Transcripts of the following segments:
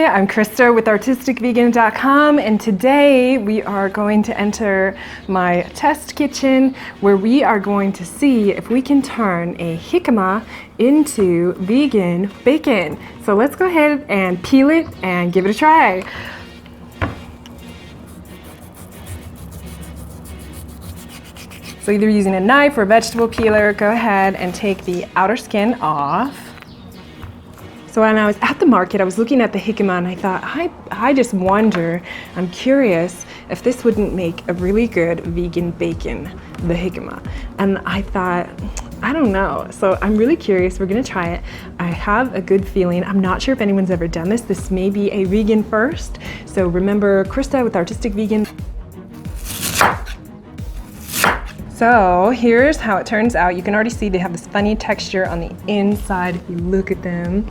Hi, I'm Christa with artisticvegan.com, and today we are going to enter my test kitchen where we are going to see if we can turn a jicama into vegan bacon. So let's go ahead and peel it and give it a try. So either using a knife or a vegetable peeler, go ahead and take the outer skin off. So when I was at the market, I was looking at the jicama and I thought, I just wonder, I'm curious if this wouldn't make a really good vegan bacon, the jicama. And I thought, I don't know. So I'm really curious, we're gonna try it. I have a good feeling. I'm not sure if anyone's ever done this. This may be a vegan first. So remember Christa with Artistic Vegan. So here's how it turns out. You can already see they have this funny texture on the inside if you look at them.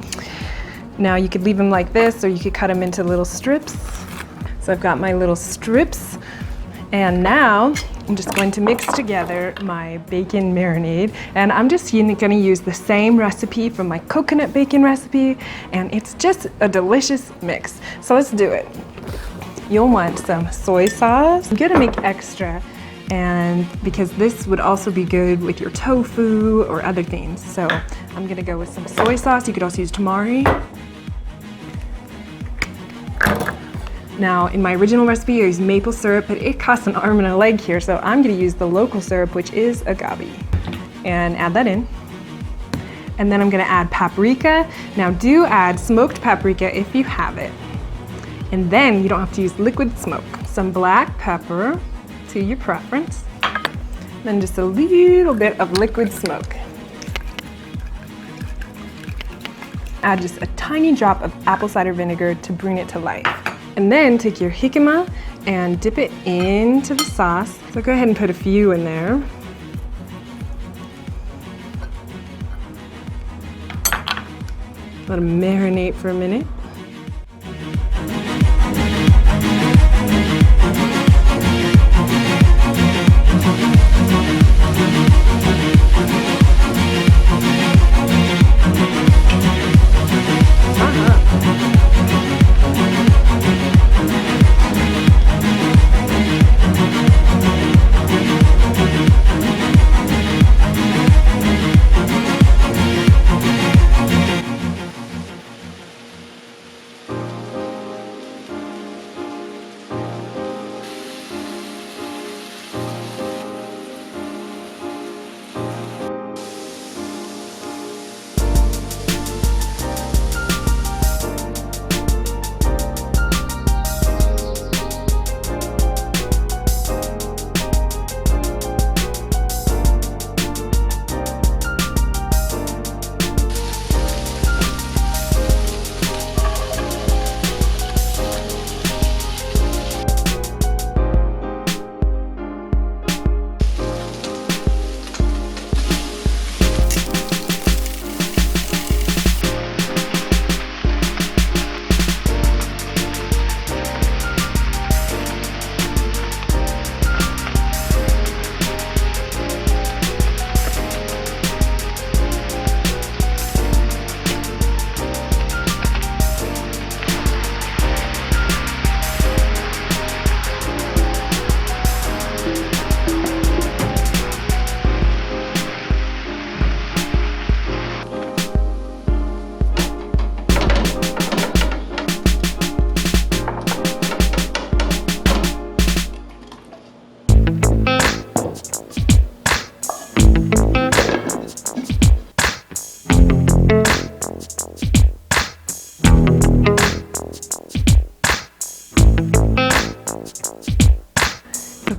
Now you could leave them like this or you could cut them into little strips. So I've got my little strips, and now I'm just going to mix together my bacon marinade, and I'm just gonna use the same recipe from my coconut bacon recipe, and it's just a delicious mix. So let's do it. You'll want some soy sauce. I'm gonna make extra, and because this would also be good with your tofu or other things. So I'm gonna go with some soy sauce. You could also use tamari. Now in my original recipe I used maple syrup, but it costs an arm and a leg here, so I'm gonna use the local syrup, which is agave, and add that in. And then I'm gonna add paprika. Now do add smoked paprika if you have it. And then you don't have to use liquid smoke. Some black pepper to your preference, then just a little bit of liquid smoke. Add just a tiny drop of apple cider vinegar to bring it to life. And then take your jicama and dip it into the sauce. So go ahead and put a few in there. Let them marinate for a minute.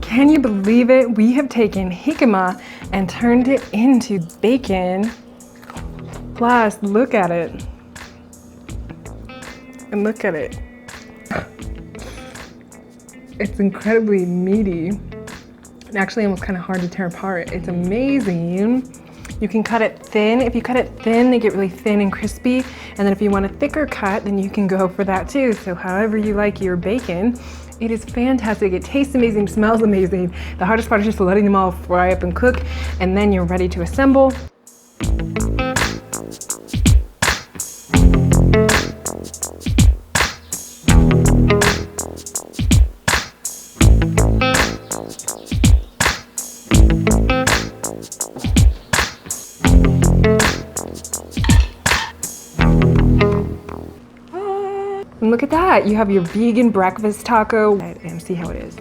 Can you believe it? We have taken jicama and turned it into bacon. Plus, look at it. And look at it. It's incredibly meaty. And actually almost kind of hard to tear apart. It's amazing. You can cut it thin. If you cut it thin, they get really thin and crispy. And then if you want a thicker cut, then you can go for that too. So however you like your bacon. It is fantastic. It tastes amazing, smells amazing. The hardest part is just letting them all fry up and cook, and then you're ready to assemble. look at that. You have your vegan breakfast taco and see how it is.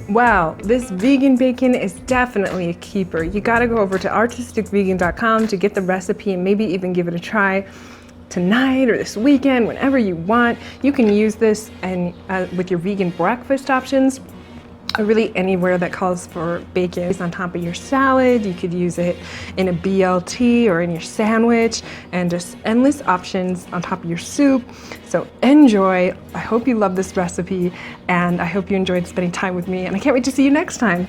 Wow, this vegan bacon is definitely a keeper. You gotta go over to artisticvegan.com to get the recipe and maybe even give it a try tonight or this weekend, whenever you want. You can use this and with your vegan breakfast options, or really anywhere that calls for bacon. It's on top of your salad. You could use it in a BLT or in your sandwich, and just endless options on top of your soup. So enjoy. I hope you love this recipe, and I hope you enjoyed spending time with me, and I can't wait to see you next time.